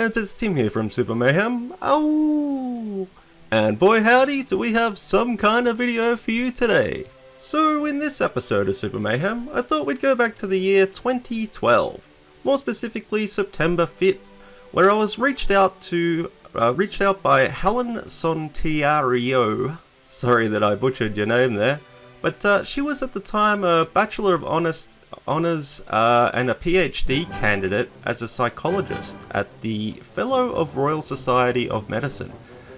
fans, it's Tim here from Super Mayhem. Oh! And boy howdy, do we have some kind of video for you today. So in this episode of Super Mayhem, I thought we'd go back to the year 2012. More specifically September 5th, where I was reached out by Helen Soteriou. Sorry that I butchered your name there. But she was at the time a Bachelor of Honours and a PhD candidate as a psychologist at the Fellow of Royal Society of Medicine.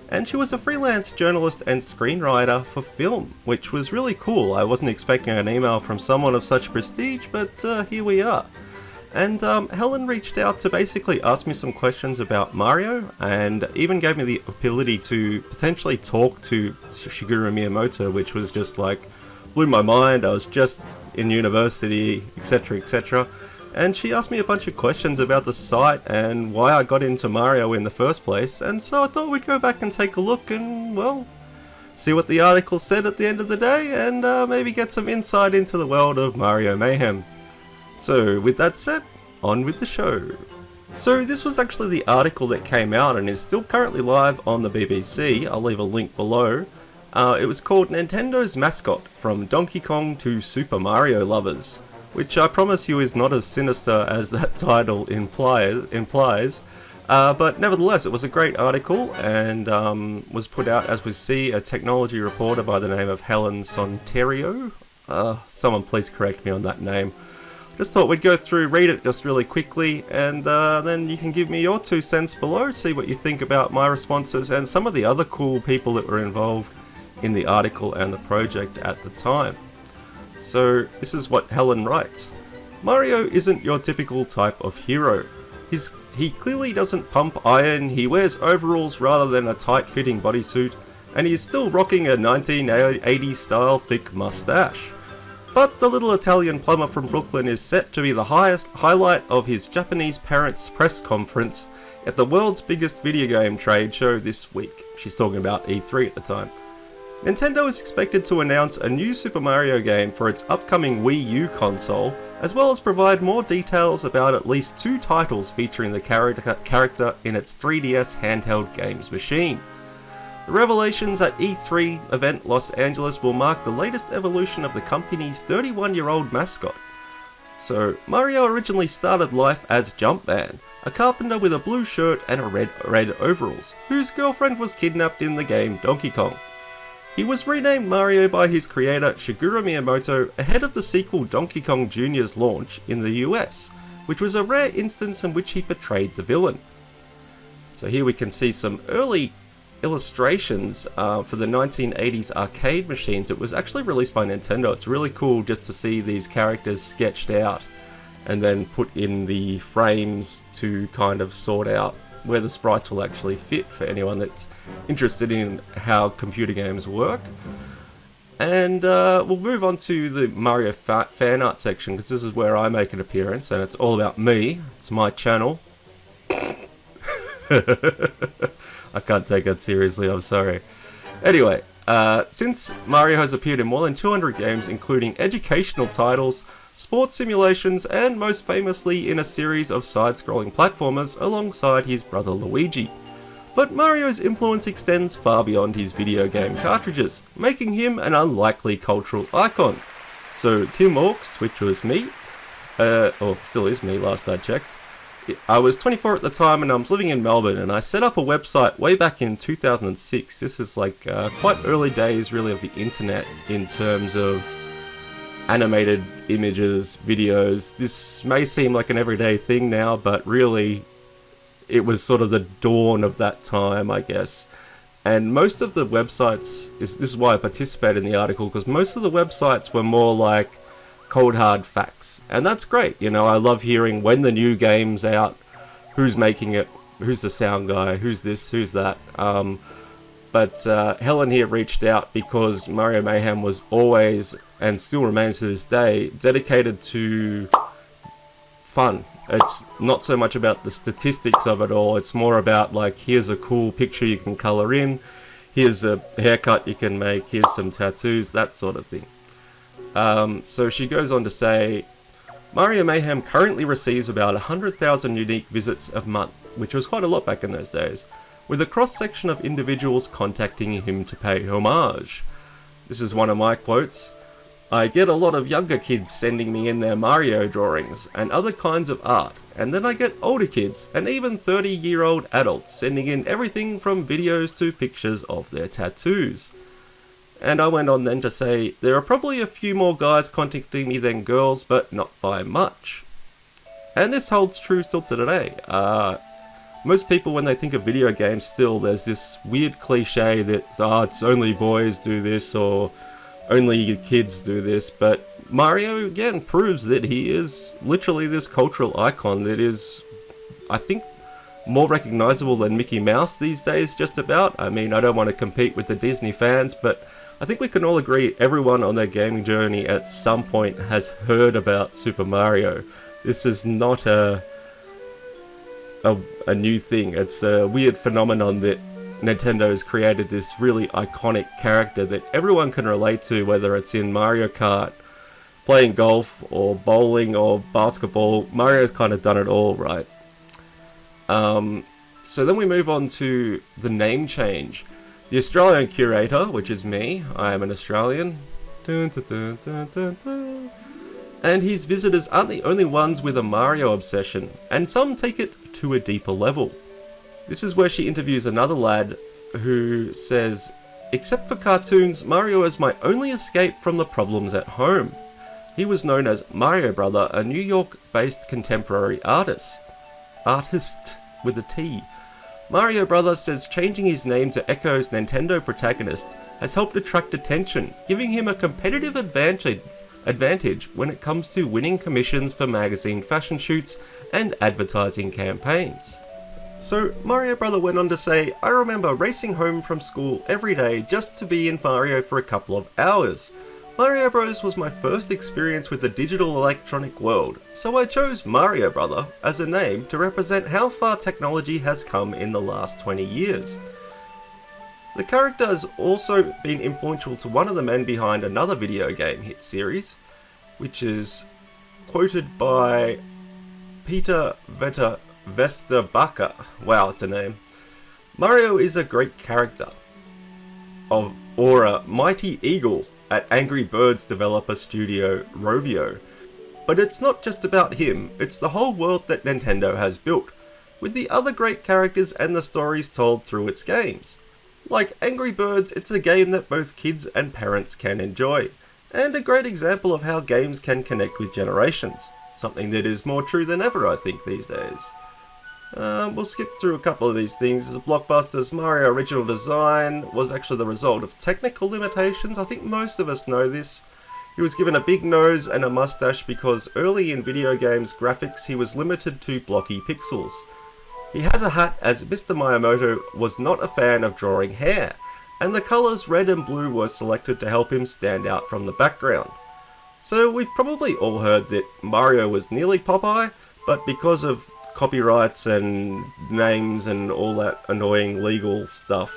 And she was a freelance journalist and screenwriter for film, which was really cool. I wasn't expecting an email from someone of such prestige, but here we are. And Helen reached out to basically ask me some questions about Mario, and even gave me the ability to potentially talk to Shigeru Miyamoto, which was just like, blew my mind. I was just in university, etc, etc. And she asked me a bunch of questions about the site and why I got into Mario in the first place, and so I thought we'd go back and take a look and, well, see what the article said at the end of the day, and maybe get some insight into the world of Mario Mayhem. So with that said, on with the show. So this was actually the article that came out and is still currently live on the BBC. I'll leave a link below. It was called Nintendo's Mascot, From Donkey Kong to Super Mario Lovers, which I promise you is not as sinister as that title implies. But nevertheless, it was a great article and was put out, as we see, a technology reporter by the name of Helen Soteriou. Someone please correct me on that name. Just thought we'd go through, read it just really quickly, and then you can give me your 2 cents below, see what you think about my responses and some of the other cool people that were involved in the article and the project at the time. So this is what Helen writes. Mario isn't your typical type of hero. He clearly doesn't pump iron, he wears overalls rather than a tight-fitting bodysuit, and he's still rocking a 1980s style thick mustache. But the little Italian plumber from Brooklyn is set to be the highlight of his Japanese parents' press conference at the world's biggest video game trade show this week. She's talking about E3 at the time. Nintendo is expected to announce a new Super Mario game for its upcoming Wii U console, as well as provide more details about at least 2 titles featuring the character in its 3DS handheld games machine. The revelations at E3 event Los Angeles will mark the latest evolution of the company's 31-year-old mascot. So, Mario originally started life as Jumpman, a carpenter with a blue shirt and a red overalls, whose girlfriend was kidnapped in the game Donkey Kong. He was renamed Mario by his creator Shigeru Miyamoto ahead of the sequel Donkey Kong Jr.'s launch in the US, which was a rare instance in which he portrayed the villain. So here we can see some early illustrations for the 1980s arcade machines. It was actually released by Nintendo. It's really cool just to see these characters sketched out and then put in the frames to kind of sort out where the sprites will actually fit for anyone that's interested in how computer games work. And we'll move on to the Mario fan art section, because this is where I make an appearance and it's all about me. It's my channel. I can't take that seriously, I'm sorry. Anyway, since Mario has appeared in more than 200 games, including educational titles, sports simulations, and most famously in a series of side-scrolling platformers alongside his brother Luigi. But Mario's influence extends far beyond his video game cartridges, making him an unlikely cultural icon. So Tim Hawks, which was me, or still is me last I checked, I was 24 at the time and I was living in Melbourne, and I set up a website way back in 2006. This is like quite early days really of the internet in terms of animated images, videos. This may seem like an everyday thing now, but really it was sort of the dawn of that time, I guess. And most of the websites, this is why I participated in the article, because most of the websites were more like cold hard facts. And that's great, you know, I love hearing when the new game's out, who's making it, who's the sound guy, who's this, who's that. But Helen here reached out because Mario Mayhem was always, and still remains to this day, dedicated to fun. It's not so much about the statistics of it all, it's more about like, here's a cool picture you can colour in, here's a haircut you can make, here's some tattoos, that sort of thing. So she goes on to say, Mario Mayhem currently receives about 100,000 unique visits a month, which was quite a lot back in those days, with a cross-section of individuals contacting him to pay homage. This is one of my quotes. "I get a lot of younger kids sending me in their Mario drawings and other kinds of art, and then I get older kids and even 30-year-old adults sending in everything from videos to pictures of their tattoos." And I went on then to say, "There are probably a few more guys contacting me than girls, but not by much." And this holds true still to today. Most people, when they think of video games, still there's this weird cliche that it's only boys do this or only kids do this, but Mario again proves that he is literally this cultural icon that is, I think, more recognizable than Mickey Mouse these days, just about. I mean, I don't want to compete with the Disney fans, but I think we can all agree everyone on their gaming journey at some point has heard about Super Mario. This is not a new thing. It's a weird phenomenon that Nintendo has created this really iconic character that everyone can relate to, whether it's in Mario Kart, playing golf, or bowling, or basketball. Mario's kind of done it all, right? So then we move on to the name change. The Australian curator, which is me, I am an Australian, dun, dun, dun, dun, dun, dun. And his visitors aren't the only ones with a Mario obsession, and some take it to a deeper level. This is where she interviews another lad who says, "Except for cartoons, Mario is my only escape from the problems at home." He was known as Mario Brother, a New York-based contemporary artist with a T. Mario Brother says changing his name to Echo's Nintendo protagonist has helped attract attention, giving him a competitive advantage when it comes to winning commissions for magazine fashion shoots and advertising campaigns. So Mario Brother went on to say, "I remember racing home from school every day just to be in Mario for a couple of hours. Mario Bros was my first experience with the digital electronic world, so I chose Mario Brother as a name to represent how far technology has come in the last 20 years. The character has also been influential to one of the men behind another video game hit series, which is quoted by Peter Vesterbacher. Wow, it's a name. Mario is a great character, or a mighty eagle at Angry Birds developer studio Rovio. But it's not just about him, it's the whole world that Nintendo has built, with the other great characters and the stories told through its games. Like Angry Birds, it's a game that both kids and parents can enjoy, and a great example of how games can connect with generations, something that is more true than ever, I think, these days. We'll skip through a couple of these things. Blockbuster's Mario original design was actually the result of technical limitations. I think most of us know this. He was given a big nose and a mustache because early in video games graphics he was limited to blocky pixels. He has a hat as Mr. Miyamoto was not a fan of drawing hair, and the colours red and blue were selected to help him stand out from the background. So we've probably all heard that Mario was nearly Popeye, but because of copyrights and names and all that annoying legal stuff,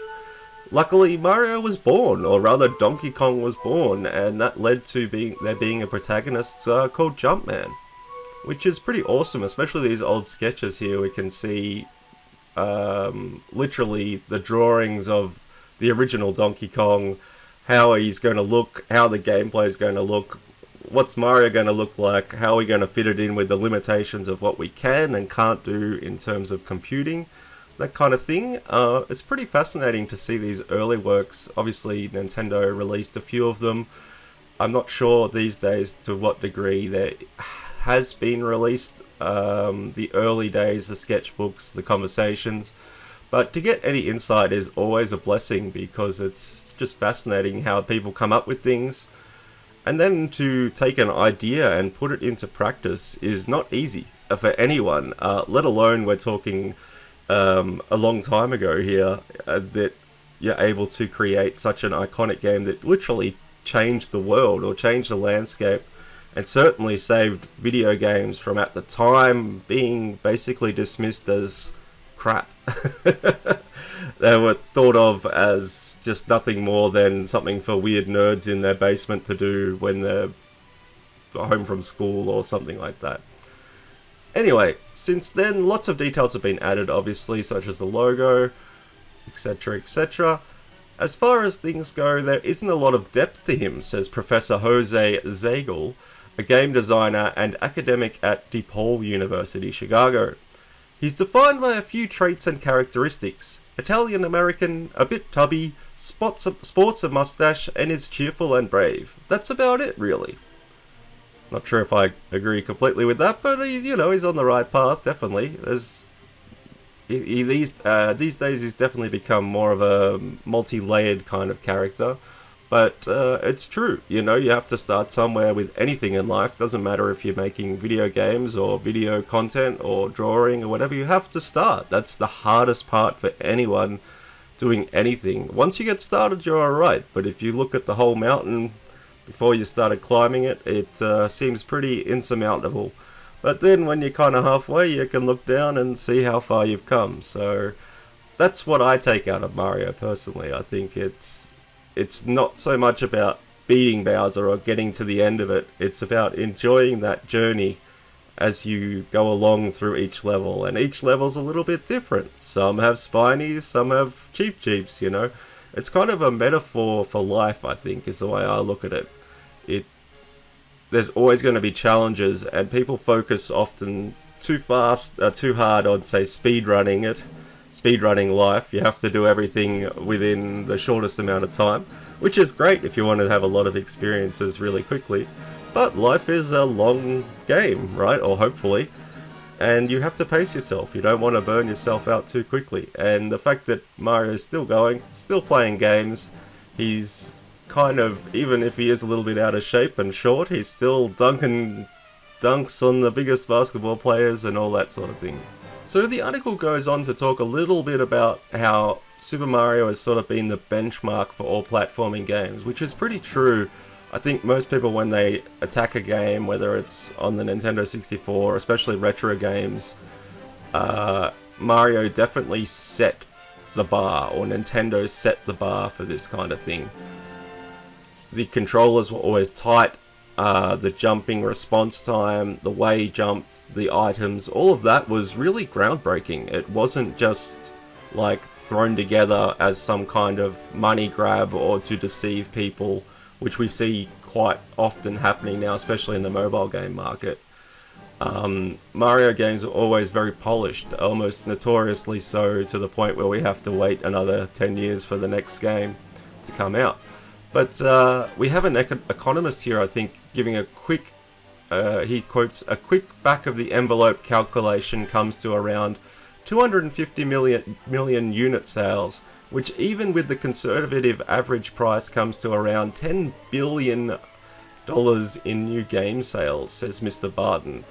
luckily Mario was born, or rather Donkey Kong was born, and that led to there being a protagonist called Jumpman, which is pretty awesome, especially these old sketches here. We can see literally the drawings of the original Donkey Kong, how he's going to look, how the gameplay is going to look, what's Mario going to look like, how are we going to fit it in with the limitations of what we can and can't do in terms of computing, that kind of thing. It's pretty fascinating to see these early works. Obviously Nintendo released a few of them. I'm not sure these days to what degree there has been released, the early days, the sketchbooks, the conversations, but to get any insight is always a blessing because it's just fascinating how people come up with things. And then to take an idea and put it into practice is not easy for anyone, let alone we're talking a long time ago here, that you're able to create such an iconic game that literally changed the world or changed the landscape, and certainly saved video games from at the time being basically dismissed as crap. They were thought of as just nothing more than something for weird nerds in their basement to do when they're home from school or something like that. Anyway, since then, lots of details have been added, obviously, such as the logo, etc, etc. As far as things go, there isn't a lot of depth to him, says Professor Jose Zagel, a game designer and academic at DePaul University, Chicago. He's defined by a few traits and characteristics. Italian-American, a bit tubby, sports a mustache, and is cheerful and brave. That's about it, really. Not sure if I agree completely with that, but he's on the right path, definitely. These days he's definitely become more of a multi-layered kind of character. But it's true, you have to start somewhere with anything in life. Doesn't matter if you're making video games or video content or drawing or whatever, you have to start. That's the hardest part for anyone doing anything. Once you get started, you're alright, but if you look at the whole mountain before you started climbing it, it seems pretty insurmountable. But then when you're kind of halfway, you can look down and see how far you've come. So that's what I take out of Mario personally. I think it's not so much about beating Bowser or getting to the end of it. It's about enjoying that journey as you go along through each level. And each level's a little bit different. Some have spinies, some have Cheep Cheeps, It's kind of a metaphor for life, I think, is the way I look at it. There's always going to be challenges, and people focus often too hard on, say, speedrunning life. You have to do everything within the shortest amount of time, which is great if you want to have a lot of experiences really quickly. But life is a long game, right? Or hopefully. And you have to pace yourself. You don't want to burn yourself out too quickly. And the fact that Mario's still going, still playing games, he's kind of, even if he is a little bit out of shape and short, he's still dunking dunks on the biggest basketball players and all that sort of thing. So the article goes on to talk a little bit about how Super Mario has sort of been the benchmark for all platforming games, which is pretty true. I think most people, when they attack a game, whether it's on the Nintendo 64, especially retro games, Mario definitely set the bar, or Nintendo set the bar for this kind of thing. The controllers were always tight, the jumping response time, the way he jumped, the items, all of that was really groundbreaking. It wasn't just like thrown together as some kind of money grab or to deceive people, which we see quite often happening now, especially in the mobile game market. Mario games are always very polished, almost notoriously so, to the point where we have to wait another 10 years for the next game to come out. But we have an economist here, I think, giving a quick, he quotes, a quick back-of-the-envelope calculation comes to around 250 million unit sales, which even with the conservative average price comes to around $10 billion in new game sales, says Mr. Barton.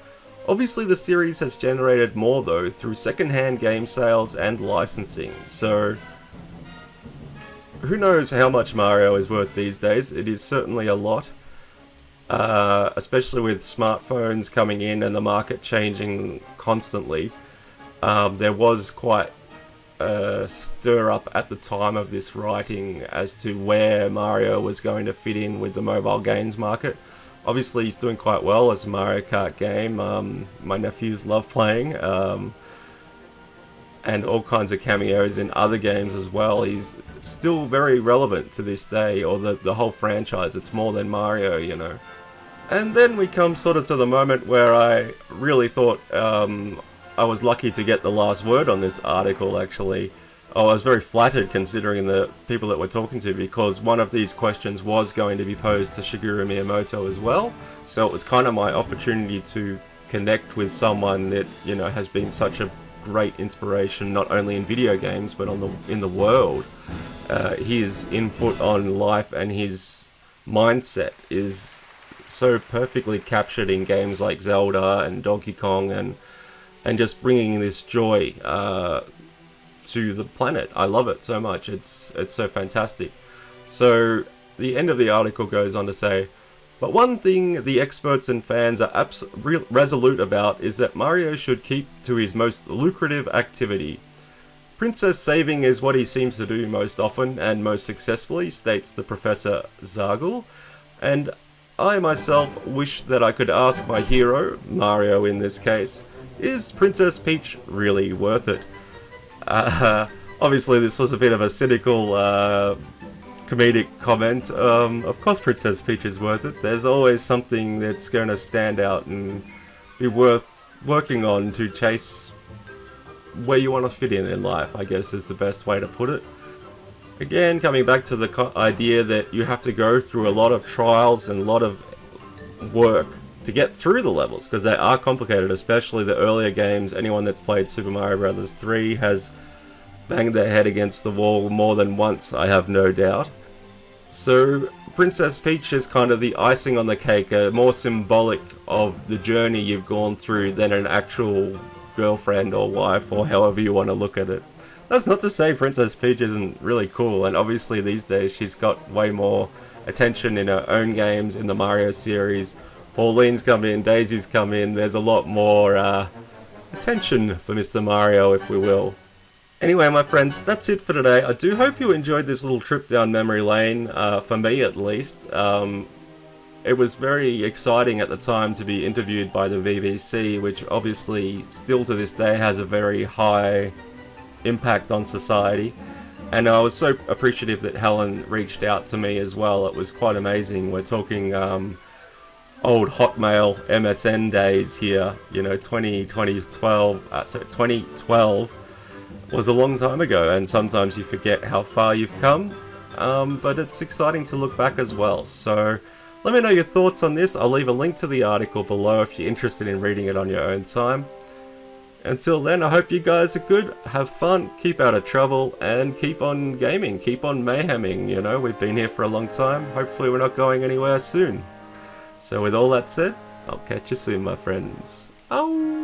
Obviously the series has generated more though through second-hand game sales and licensing, so who knows how much Mario is worth these days. It is certainly a lot, especially with smartphones coming in and the market changing constantly. There was quite a stir up at the time of this writing as to where Mario was going to fit in with the mobile games market. Obviously he's doing quite well as a Mario Kart game. My nephews love playing, and all kinds of cameos in other games as well. He's still very relevant to this day, or the whole franchise. It's more than Mario, And then we come sort of to the moment where I really thought I was lucky to get the last word on this article, actually. I was very flattered considering the people that we're talking to, because one of these questions was going to be posed to Shigeru Miyamoto as well. So it was kind of my opportunity to connect with someone that, has been such a great inspiration, not only in video games, but in the world. His input on life and his mindset is so perfectly captured in games like Zelda and Donkey Kong, and just bringing this joy to the planet. I love it so much. It's so fantastic. So the end of the article goes on to say, but one thing the experts and fans are resolute about is that Mario should keep to his most lucrative activity. Princess saving is what he seems to do most often and most successfully, states the Professor Zagel, and I myself wish that I could ask my hero, Mario in this case, is Princess Peach really worth it? Obviously this was a bit of a cynical comedic comment. Of course Princess Peach is worth it. There's always something that's going to stand out and be worth working on to chase where you want to fit in life, I guess is the best way to put it. Again, coming back to the idea that you have to go through a lot of trials and a lot of work to get through the levels, because they are complicated, especially the earlier games. Anyone that's played Super Mario Bros. 3 has banged their head against the wall more than once, I have no doubt. So Princess Peach is kind of the icing on the cake, more symbolic of the journey you've gone through than an actual girlfriend or wife, or however you want to look at it. That's not to say Princess Peach isn't really cool, and obviously these days she's got way more attention in her own games, in the Mario series. Pauline's come in, Daisy's come in, there's a lot more attention for Mr. Mario, if we will. Anyway, my friends, that's it for today. I do hope you enjoyed this little trip down memory lane, for me at least. It was very exciting at the time to be interviewed by the BBC, which obviously still to this day has a very high impact on society, and I was so appreciative that Helen reached out to me as well. It was quite amazing. We're talking old Hotmail MSN days here, you know, 2012 was a long time ago, and sometimes you forget how far you've come, but it's exciting to look back as well. So let me know your thoughts on this. I'll leave a link to the article below if you're interested in reading it on your own time. Until then, I hope you guys are good, have fun, keep out of trouble, and keep on gaming, keep on mayheming. You know, we've been here for a long time, hopefully we're not going anywhere soon. So with all that said, I'll catch you soon, my friends. Ow!